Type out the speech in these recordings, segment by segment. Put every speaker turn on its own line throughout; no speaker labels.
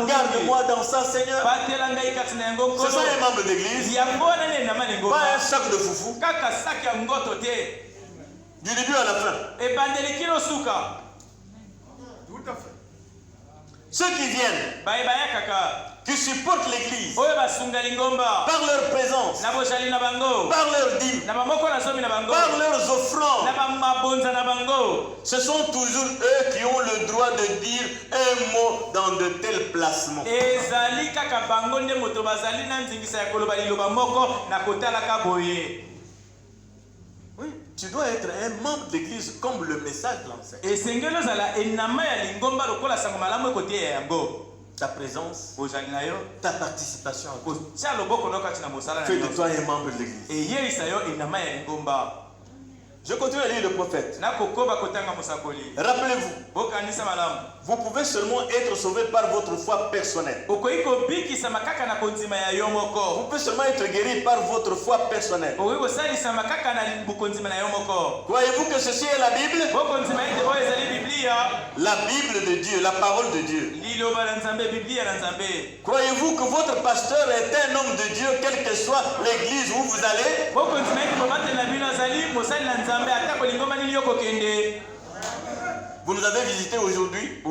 Garde-moi dans ça, Seigneur. C'est ça un membre d'église. Pas un sac de foufou. Du début à la fin. Tout à fait. Ceux qui viennent, qui supportent l'église par leur présence, par leur dîme, par leurs offrandes, ce sont toujours eux qui ont le droit de dire un mot dans de tels placements. Oui, tu dois être un membre d'église comme le message l'enseigne. Ta présence, ta participation, fais de toi un membre de l'église. Je continue à lire le prophète. Rappelez-vous, vous pouvez seulement être sauvé par votre foi personnelle. Vous pouvez seulement être guéri par votre foi personnelle. Croyez-vous que ceci est la Bible? La Bible de Dieu, la parole de Dieu. Croyez-vous que votre pasteur est un homme de Dieu, quelle que soit l'église où vous allez? Vous nous avez visité aujourd'hui.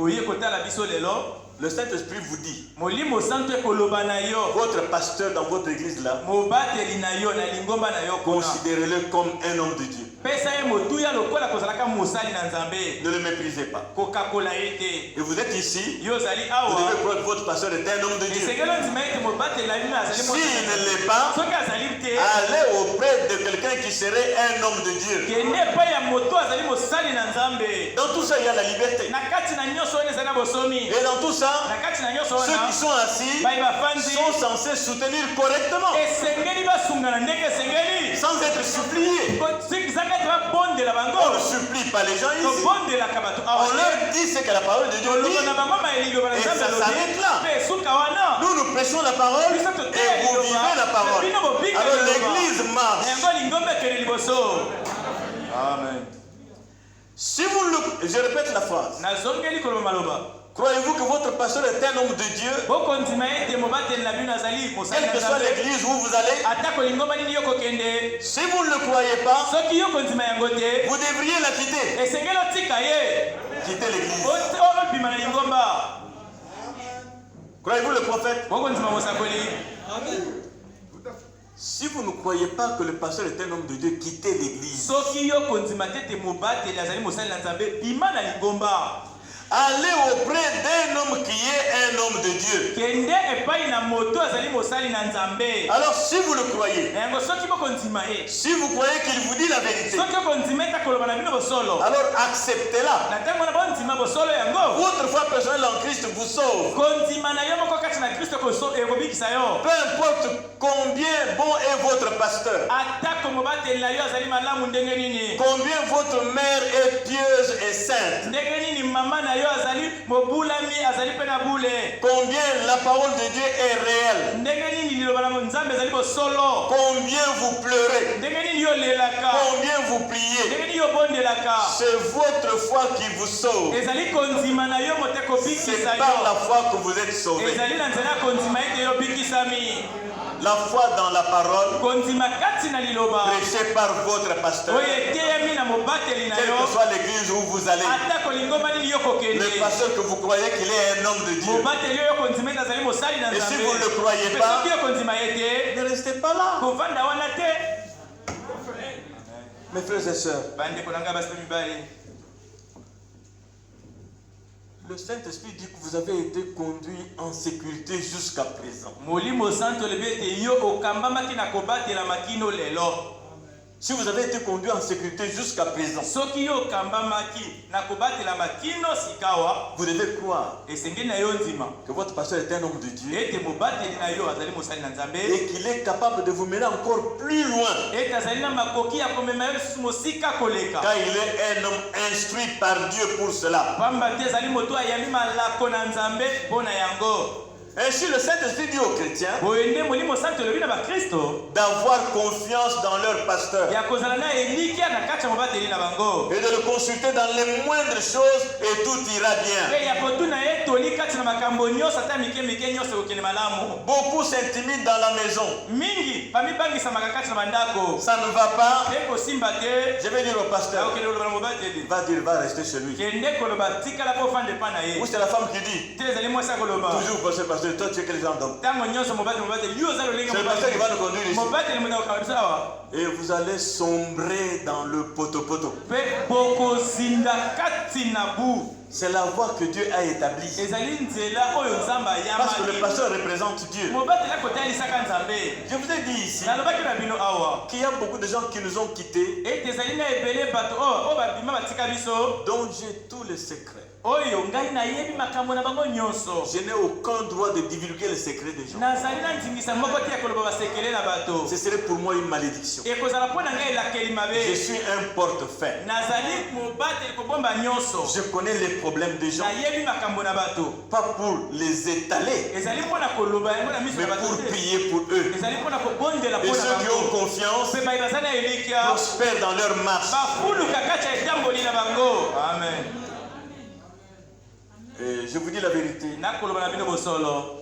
Le Saint-Esprit vous dit, votre pasteur dans votre église là, considérez-le comme un homme de Dieu. Ne le méprisez pas. Et vous êtes ici, vous devez croire que votre pasteur est un homme de Dieu. S'il ne l'est pas, allez auprès de quelqu'un qui serait un homme de Dieu. Dans tout ça, il y a la liberté. Et dans tout ça, ceux qui sont assis sont censés soutenir correctement, sans être suppliés. On ne supplie pas les gens ici. On leur dit ce que la parole de Dieu dit. Et ça s'arrête là. Nous prêchons la parole et vous vivez la parole. Alors l'église marche. Amen. Si vous le... Je répète la phrase. Croyez-vous que votre pasteur est un homme de Dieu? Quelle que soit l'église où vous allez, si vous ne le croyez pas, vous devriez la quitter. Quitter l'église. Croyez-vous le prophète? Si vous ne croyez pas que le pasteur est un homme de Dieu, quittez l'église. Allez auprès d'un homme qui est un homme de Dieu. Alors si vous le croyez, si vous croyez qu'il vous dit la vérité, alors acceptez-la. Votre foi personnelle en Christ vous sauve. Peu importe combien bon est votre pasteur, combien votre mère est pieuse et sainte, combien la parole de Dieu est réelle, combien vous pleurez, combien vous priez, c'est votre foi qui vous sauve. C'est par la foi que vous êtes sauvés. La foi dans la parole, prêchée par votre pasteur, quelle que soit l'église où vous allez, le pasteur que vous croyez qu'il est un homme de Dieu. Et si vous ne le croyez pas, ne restez pas là. Mes frères et sœurs, le Saint-Esprit dit que vous avez été conduits en sécurité jusqu'à présent. Si vous avez été conduit en sécurité jusqu'à présent, vous devez croire que votre pasteur est un homme de Dieu et qu'il est capable de vous mener encore plus loin, car il est un homme instruit par Dieu pour cela. Ainsi, le Saint-Esprit dit aux chrétiens d'avoir confiance dans leur pasteur et de le consulter dans les moindres choses et tout ira bien. Beaucoup s'intimident dans la maison. Ça ne va pas. Je vais dire au pasteur, va rester chez lui. Ou c'est la femme qui dit, toujours pour ce pasteur, toi tu es quel genre d'homme? C'est le pasteur qui va nous conduire ici. Et vous allez sombrer dans le poto-poto. C'est la voie que Dieu a établie. Parce que le pasteur représente Dieu. Je vous ai dit ici qu'il y a beaucoup de gens qui nous ont quittés, dont j'ai tous les secrets. Je n'ai aucun droit de divulguer les secrets des gens. Ce serait pour moi une malédiction. Je suis un portefeuille. Je connais les problèmes des gens. Pas pour les étaler, mais pour prier pour eux. Et ceux qui ont confiance prospèrent dans leur marche. Amen. Et je vous dis la vérité,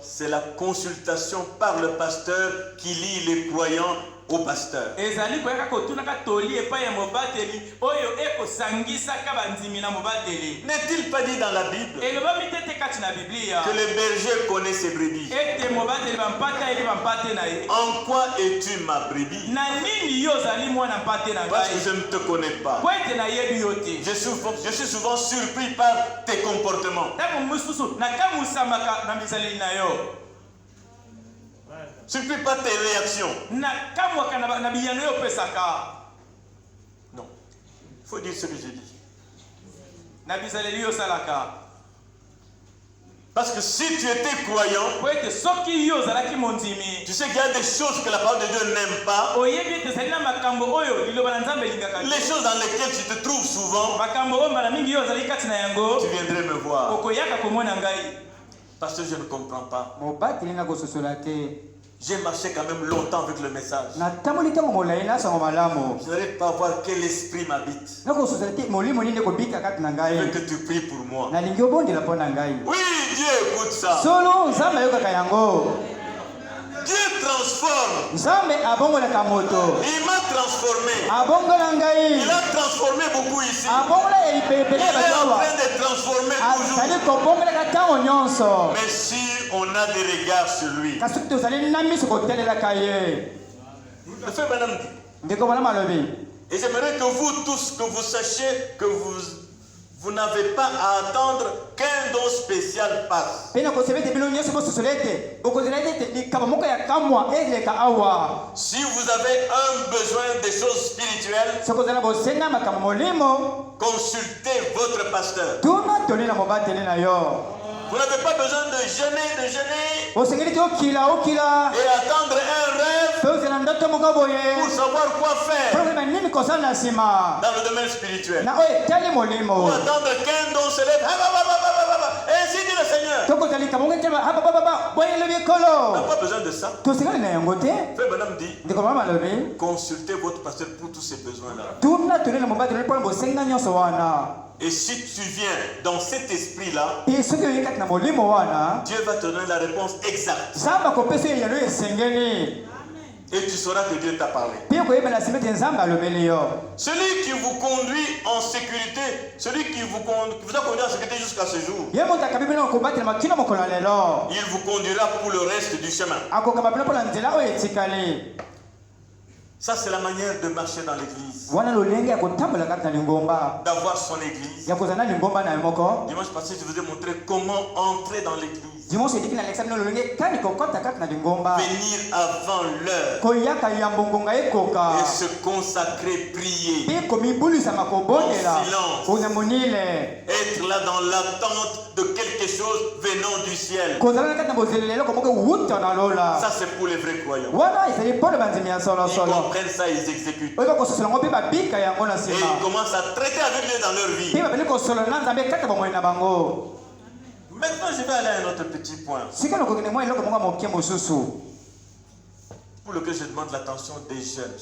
c'est la consultation par le pasteur qui lie les croyants au pasteur. N'est-il pas dit dans la Bible que le berger connaît ses brebis? En quoi es-tu ma brebis? Parce que je ne te connais pas. Je suis souvent surpris par tes comportements. Surpris par tes réactions. Non. Il faut dire ce que j'ai dit. Parce que si tu étais croyant, tu sais qu'il y a des choses que la parole de Dieu n'aime pas. Les choses dans lesquelles tu te trouves souvent, tu viendrais me voir. Parce que je ne comprends pas. J'ai marché quand même longtemps avec le message. Je n'arrive pas à voir quel esprit m'habite. Je veux que tu pries pour moi. Oui, Dieu écoute ça. Dieu transforme. Il m'a transformé. Il a transformé beaucoup ici. Il est en train de transformer toujours. Mais si on a des regards sur lui. Le frère Branham dit. Et j'aimerais que vous tous, que vous sachiez que vous n'avez pas à attendre qu'un don spécial passe. Si vous avez un besoin de choses spirituelles, consultez votre pasteur. Vous n'avez pas besoin de jeûner et attendre un rêve pour savoir quoi faire dans le domaine spirituel. Ou attendre qu'un don se lève. Ainsi dit le Seigneur. On n'a pas besoin de ça. Frère Branham dit, consultez votre pasteur pour tous ces besoins-là. Et si tu viens dans cet esprit-là, Dieu va te donner la réponse exacte. Et tu sauras que Dieu t'a parlé. Celui qui vous conduit en sécurité, celui qui vous a conduit en sécurité jusqu'à ce jour, il vous conduira pour le reste du chemin. Ça, c'est la manière de marcher dans l'église. D'avoir son église. Dimanche passé, je vous ai montré comment entrer dans l'église. Venir avant l'heure. Et se consacrer, prier. En silence. Être là dans l'attente de quelque chose venant du ciel. Ça, c'est pour les vrais croyants. Ils comprennent ça, ils exécutent. Et ils commencent à traiter avec Dieu dans leur vie. Maintenant, je vais aller à un autre petit point. Pour lequel je demande l'attention des jeunes.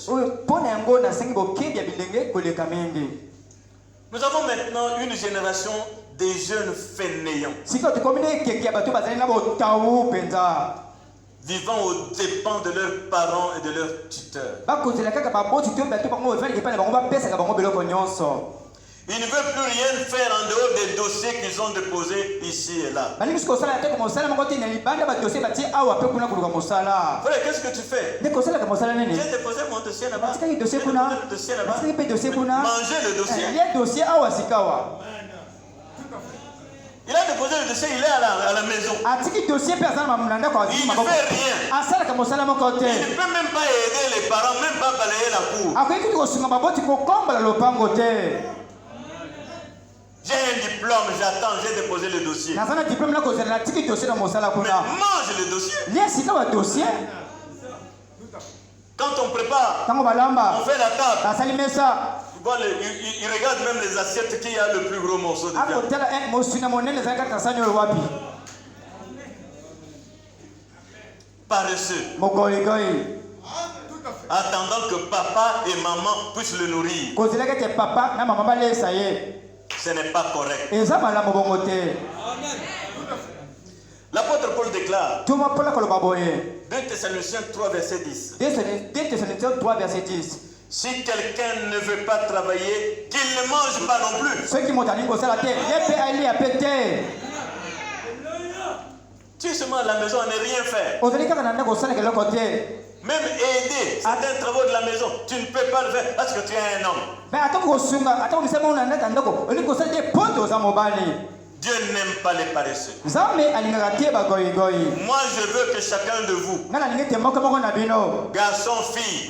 Nous avons maintenant une génération des jeunes fainéants. Vivant aux dépens de leurs parents et de leurs tuteurs. Ils ne veulent plus rien faire en dehors des dossiers qu'ils ont déposés ici et là. Frère, qu'est-ce que tu fais? J'ai déposé mon dossier là-bas. Manger le dossier. Il a déposé le dossier, il est à la maison. Il ne fait rien. Il ne peut même pas aider les parents, même pas balayer la cour. J'ai un diplôme, j'attends, j'ai déposé le dossier. Mais mange le dossier. Quand on prépare, on fait la table. Il regarde même les assiettes qui a le plus gros morceau de viande. Paresseux. Attendant que papa et maman puissent le nourrir. Ce n'est pas correct. L'apôtre Paul déclare 2 Thessaloniciens 3 verset 10. Si quelqu'un ne veut pas travailler, qu'il ne mange pas non plus. Tu es seulement à la maison à ne rien faire. Même aider certains travaux de la maison, tu ne peux pas le faire parce que tu es un homme. Dieu n'aime pas les paresseux. Moi, je veux que chacun de vous, garçons, filles,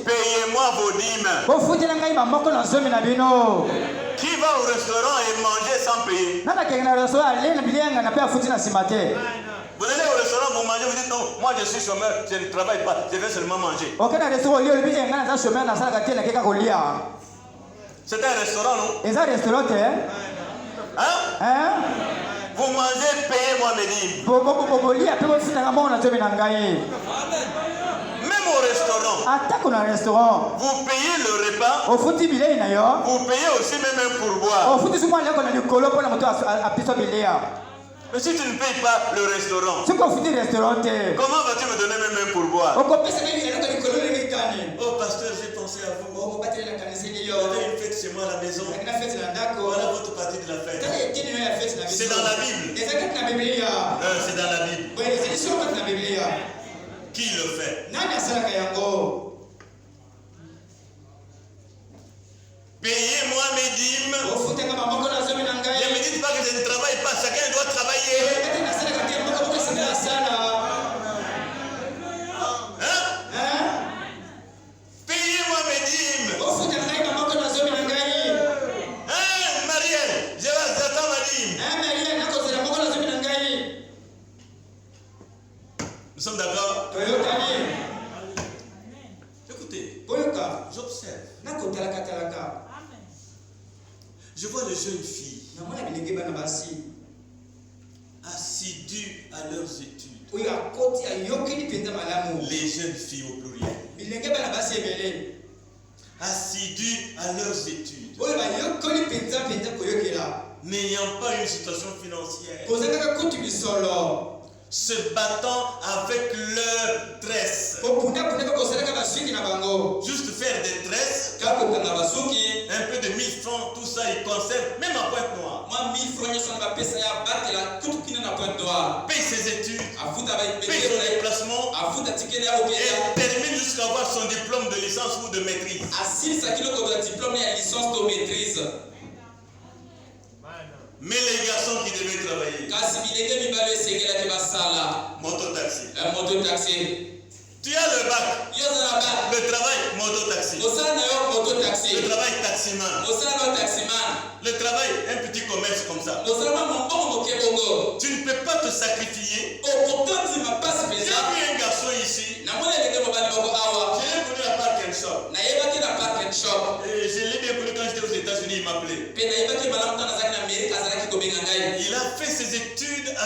payez-moi vos dîmes. Qui va au restaurant et manger sans payer? Vous allez au restaurant, vous mangez, vous dites non, moi je suis chômeur, je ne travaille pas, je vais seulement manger. C'est un restaurant, non? Hein? Vous mangez, payez-moi mes dîmes. Même au restaurant, vous payez le repas, vous payez aussi même un pourboire. Mais si tu ne payes pas le restaurant, comment vas-tu me donner même un pourboire? Oh pasteur, j'ai pensé à vous. Il y avait une fête chez moi à la maison. Voilà votre partie de la fête. C'est dans la Bible. C'est dans la Bible. Qui le fait? Payez-moi mes dîmes. Ne me dites pas que je ne travaille pas. Chacun doit travailler. Hein? Payez-moi mes dîmes. Hein, Marielle, j'attends ma dîme. Nous sommes d'accord? Écoutez, j'observe. Je vois les jeunes filles assidues à leurs études. Les jeunes filles au pluriel. Assidues à leurs études. N'ayant pas une situation financière. Se battant avec leurs tresses. Juste faire des tresses. Un peu de 1000 francs, tout ça, ils conservent, même à Pointe-Noire. Paye ses études, paye son déplacement, et termine jusqu'à avoir son diplôme de licence ou de maîtrise. Mais les garçons qui devaient travailler, moto-taxi. Tu as le bac, le travail, moto-taxi. Le travail, taximan. Le travail, un petit commerce comme ça. Tu ne peux pas te sacrifier. J'ai vu un garçon ici. Je l'ai connu à Park and Shop. Et je l'ai bien connu quand j'étais aux États-Unis, il m'appelait. Il a fait ses études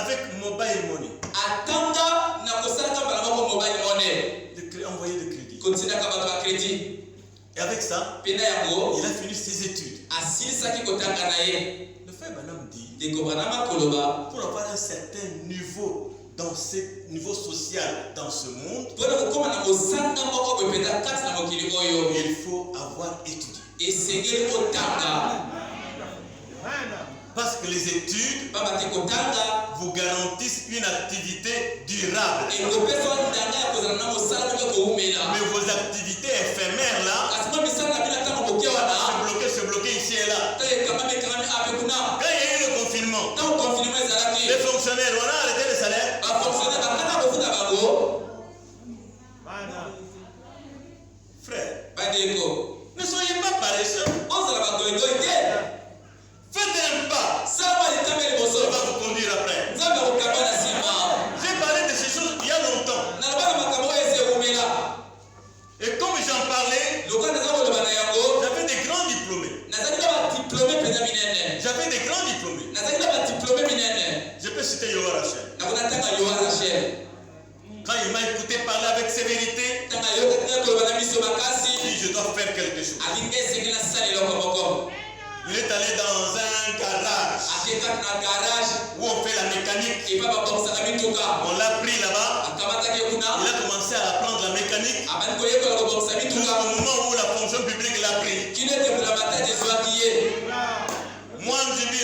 avec mobile money.
Atanga na kosala kamba mobile money.
Envoyer de crédit.
Continue à kabatwa crédit.
Et avec ça, il a fini ses études. Le frère Branham dit, pour avoir un certain niveau dans ce niveau social dans ce monde, il faut avoir étudié. Parce que les études vous garantissent une activité durable. Mais vos activités éphémères là, se bloquer ici et là. Quand il y a eu le confinement, les fonctionnaires, on a arrêté le salaire. Frère, ne soyez pas paresseux. Faites un pas. Ça va vous conduire après. J'ai parlé de ces choses il y a longtemps. Et comme j'en parlais, j'avais des grands diplômés. J'avais des grands diplômés. Je peux citer Yohar Rachel. Quand il m'a écouté parler avec sévérité, je dois faire quelque chose. Il est allé dans un garage où on fait la mécanique. On l'a pris là-bas. Il a commencé à apprendre la mécanique. Jusqu'au moment où la fonction publique l'a pris. Mwanjibi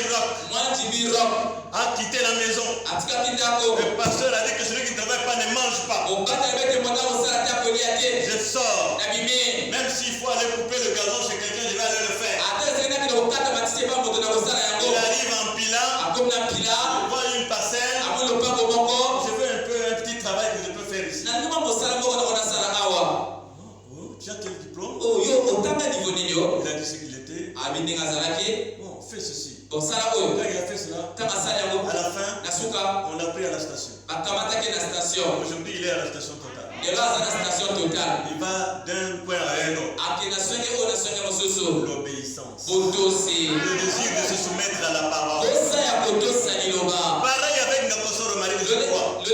Rock a quitté la maison. Le pasteur a dit que celui qui ne travaille pas ne mange pas. Je sors. Même s'il faut aller couper le gazon chez quelqu'un, je vais aller le faire. Il arrive en pila. Je vois une parcelle. Je veux un petit travail que je peux faire ici. Tu as quel diplôme? Il a dit ce qu'il était. Bon, fais ceci. Quand il a fait cela, à la fin, on l'a pris à la station. Aujourd'hui, il est à la station totale. Il va d'un point à un autre. L'obéissance. Le désir de se soumettre à la parole. Pareil avec Nakosoro Marie de Jean-Croix. Vous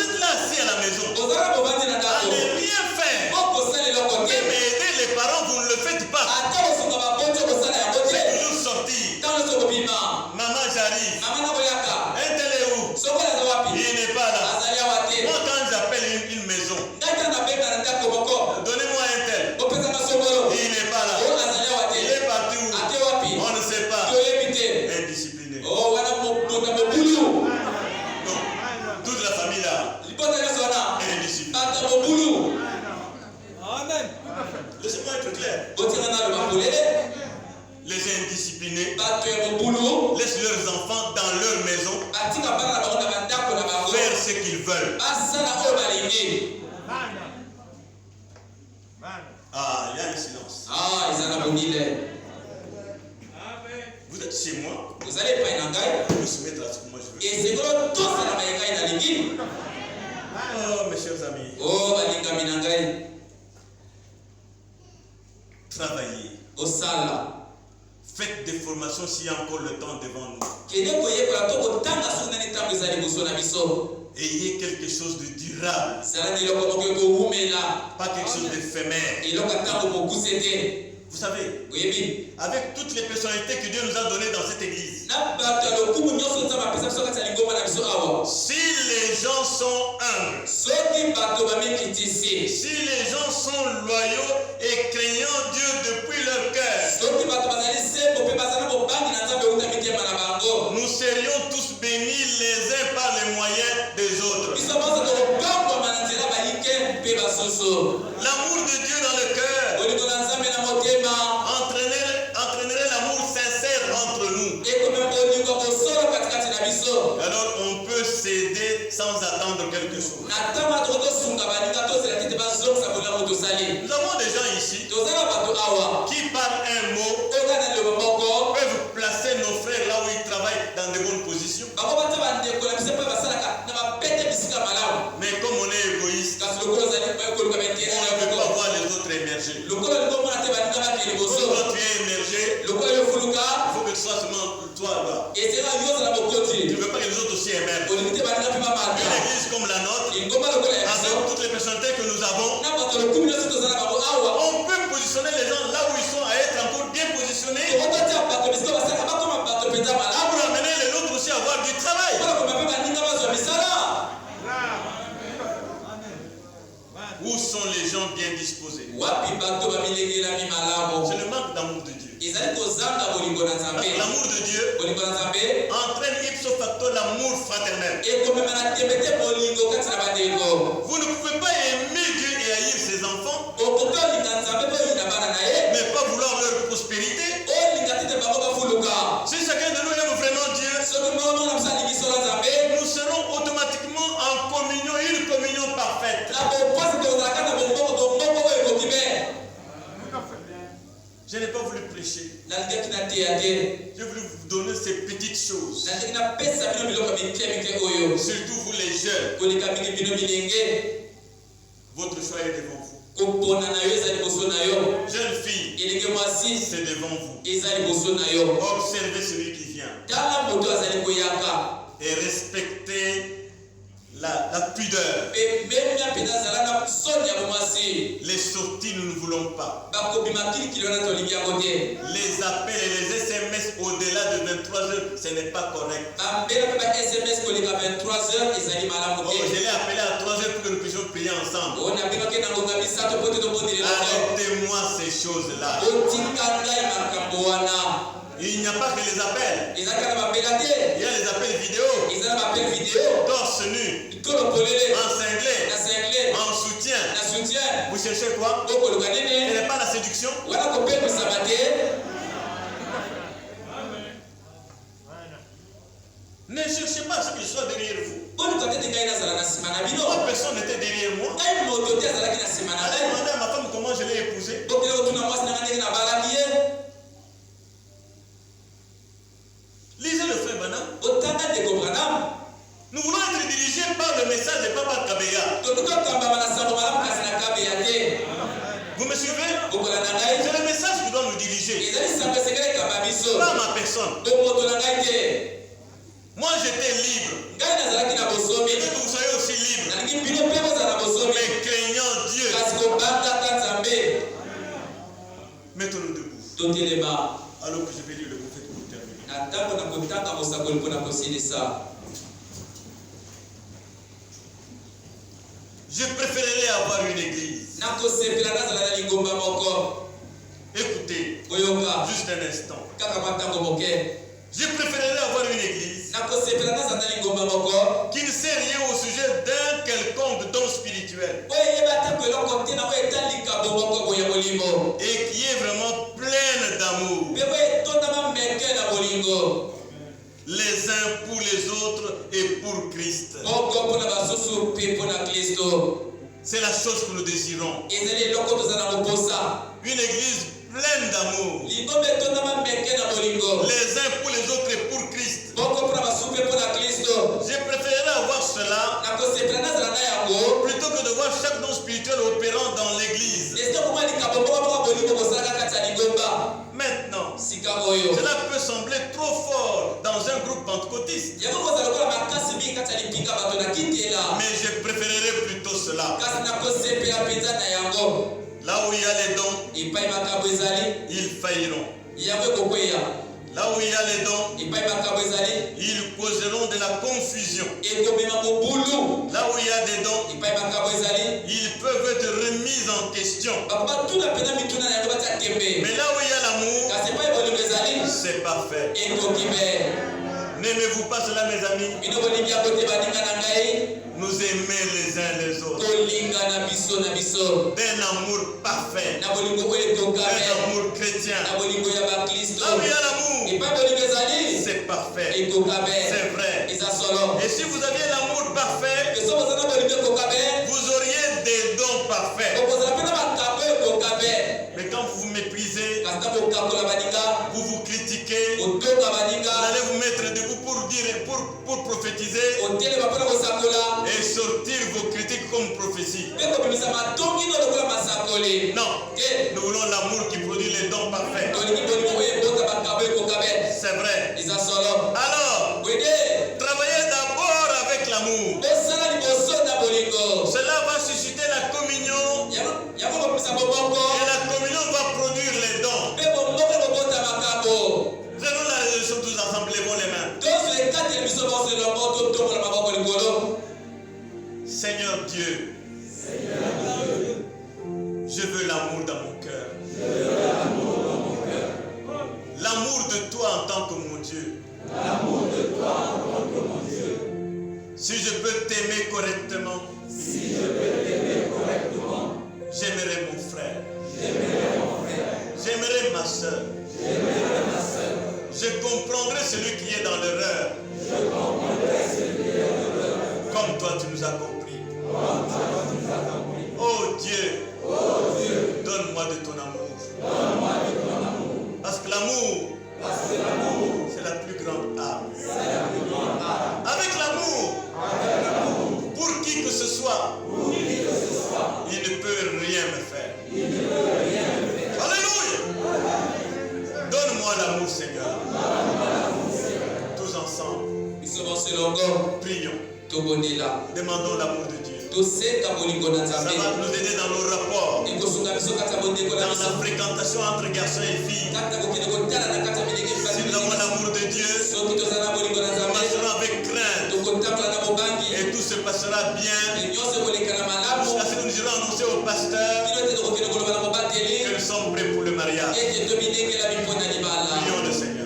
êtes là assis à la maison. Allez rien faire. Même aider les parents, vous ne le faites pas. C'est toujours sortir. Maman, j'arrive. Un tel est où? Il n'est pas là. Moi, quand j'appelle une maison, donnez-moi un tel. Il n'est pas là. Il est parti où? On ne sait pas. Indiscipliné. Non. Toute la famille là. Indiscipliné. Amen. Laissez-moi être clair. Les indisciplinés laissent leurs enfants dans leur maison faire ce qu'ils veulent. Ah, il y a un silence. Vous êtes chez moi. Vous me soumettre à ce que moi je veux. Oh, mes chers amis. Travaillez. Faites des formations s'il y a encore le temps devant nous. Ayez quelque chose de durable. Pas quelque chose d'éphémère. Vous savez, avec toutes les personnalités que Dieu nous a données dans cette église, si les gens sont humbles, si les gens sont loyaux et craignant Dieu depuis leur cœur, nous serions tous bénis les uns par les moyens des autres. L'amour de Dieu dans le cœur entraînerait l'amour sincère entre nous. Alors on peut s'aider sans attendre quelque chose. Nous avons des gens ici qui par un mot peuvent placer nos frères là où ils travaillent dans de bonnes positions. Mais comme on est égoïste, on ne veut pas voir les autres émerger. Quand toi tu es émergé, il faut que ce soit seulement toi là. On peut positionner les gens là où ils sont à être encore bien positionnés. Pour amener les autres aussi à avoir du travail. Où sont les gens bien disposés? C'est le manque d'amour de Dieu. L'amour de Dieu entraîne ipso facto l'amour fraternel. Vous ne pouvez pas aimer Dieu et haïr ses enfants, mais pas vouloir leur prospérité. Si chacun de nous aime vraiment Dieu, nous serons automatiquement en communion, une communion parfaite. Je n'ai pas voulu prêcher. Je voulais vous donner ces petites choses. Surtout vous les jeunes. Votre choix est devant vous. Jeune fille, c'est devant vous. Observez celui qui vient. Et respectez la pudeur. Les sorties, nous ne voulons pas. Les appels et les SMS au-delà de 23h, ce n'est pas correct. Je l'ai appelé à 3h pour que nous puissions prier ensemble. Arrêtez-moi ces choses-là. Il n'y a pas que les appels. Il y a les appels vidéo. Torse nu. En cinglé. En soutien. Vous cherchez quoi? Ce n'est pas la séduction. Ne cherchez pas ce qu'il soit derrière vous. Trois personnes étaient derrière moi. Allez demander à ma femme comment je l'ai épousée. Lisez le frère Branham. Nous voulons être dirigés par le message et pas par Kabeya. Vous me suivez? C'est le message qui doit nous diriger. Pas ma personne. Moi j'étais libre. Et que vous soyez aussi libre. Mais craignant Dieu. Mettons-nous debout. Alors que je vais lire le prophète pour terminer. Je préférerais avoir une église. Écoutez, juste un instant. Je préférerais avoir une église qui ne sait rien au sujet d'un quelconque don spirituel et qui est vraiment pleine d'amour, les uns pour les autres et pour Christ. C'est la chose que nous désirons. Une église pleine d'amour, les uns pour les autres et pour Christ. Je préférerais avoir cela plutôt que de voir chaque don spirituel opérant dans l'église. Maintenant, cela peut sembler trop fort dans un groupe pentecôtiste, mais je préférerais plutôt cela. Là où il y a les dons, ils failliront. Là où il y a les dons, ils causeront de la confusion. Là où il y a des dons, ils peuvent être remis en question. Mais là où il y a l'amour, c'est parfait. N'aimez-vous pas cela, mes amis? Nous aimer les uns les autres d'un amour parfait, d'un amour chrétien. Là où il y a l'amour, c'est parfait, c'est vrai. Et si vous aviez l'amour parfait, vous auriez des dons parfaits. Mais quand vous vous méprisez, vous vous critiquez, vous allez vous mettre debout pour dire, pour prophétiser et sortir vos critiques comme prophétie. Non, nous voulons l'amour qui produit les dons parfaits. C'est vrai. Alors, travaillez d'abord avec l'amour. Cela va susciter la communion Seigneur Dieu, je veux l'amour dans mon cœur. L'amour de toi en tant que mon Dieu. Si je peux t'aimer correctement, j'aimerai mon frère. J'aimerai ma soeur. Je comprendrai celui qui est dans l'erreur. Comme toi tu nous as compris. Oh Dieu, donne-moi de ton amour. Parce que l'amour, c'est la plus grande arme. Avec l'amour, pour qui que ce soit, il ne peut rien me faire. Alléluia. Donne-moi l'amour, Seigneur. Tous ensemble, prions. Demandons l'amour de Dieu. Ça va nous aider dans nos rapports, dans la fréquentation entre garçons et filles. Si nous avons l'amour de Dieu, nous marcherons avec crainte et tout se passera bien. Jusqu'à ce que nous irons annoncer au pasteur que nous sommes prêts pour le mariage. Prions le Seigneur.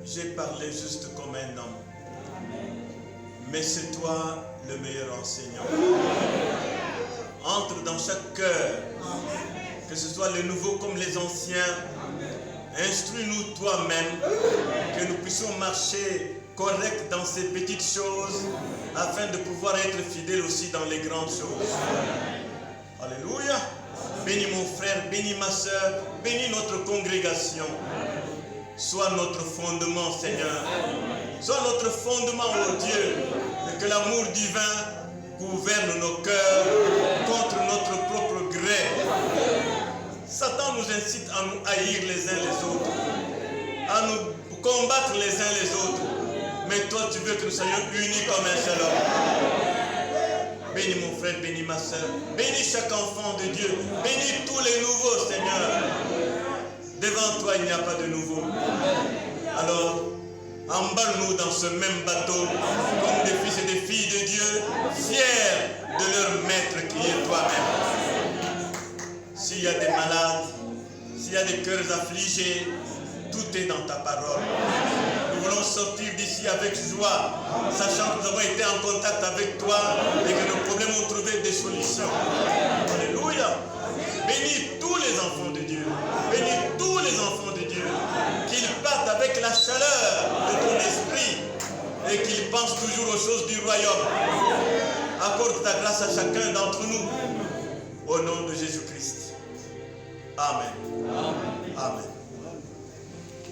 J'ai parlé juste comme un homme. Mais c'est toi le meilleur enseignant. Entre dans chaque cœur, que ce soit les nouveaux comme les anciens. Instruis-nous toi-même, que nous puissions marcher correct dans ces petites choses, afin de pouvoir être fidèles aussi dans les grandes choses. Alléluia. Bénis mon frère, bénis ma soeur, bénis notre congrégation. Sois notre fondement, Seigneur. Sois notre fondement, oh Dieu, et que l'amour divin gouverne nos cœurs contre notre propre gré. Satan nous incite à nous haïr les uns les autres, à nous combattre les uns les autres. Mais toi, tu veux que nous soyons unis comme un seul homme. Bénis mon frère, bénis ma soeur, bénis chaque enfant de Dieu, bénis tous les nouveaux, Seigneur. Devant toi, il n'y a pas de nouveau. Alors, emballe-nous dans ce même bateau, comme des fils et des filles de Dieu, fiers de leur maître qui est toi-même. S'il y a des malades, s'il y a des cœurs affligés, tout est dans ta parole. Nous voulons sortir d'ici avec joie, sachant que nous avons été en contact avec toi et que nos problèmes ont trouvé des solutions. Alléluia. Bénis tous les enfants de Dieu. Bénis tous les enfants de Dieu. Qu'ils partent avec la chaleur de ton esprit et qu'ils pensent toujours aux choses du royaume. Accorde ta grâce à chacun d'entre nous. Au nom de Jésus-Christ. Amen. Amen.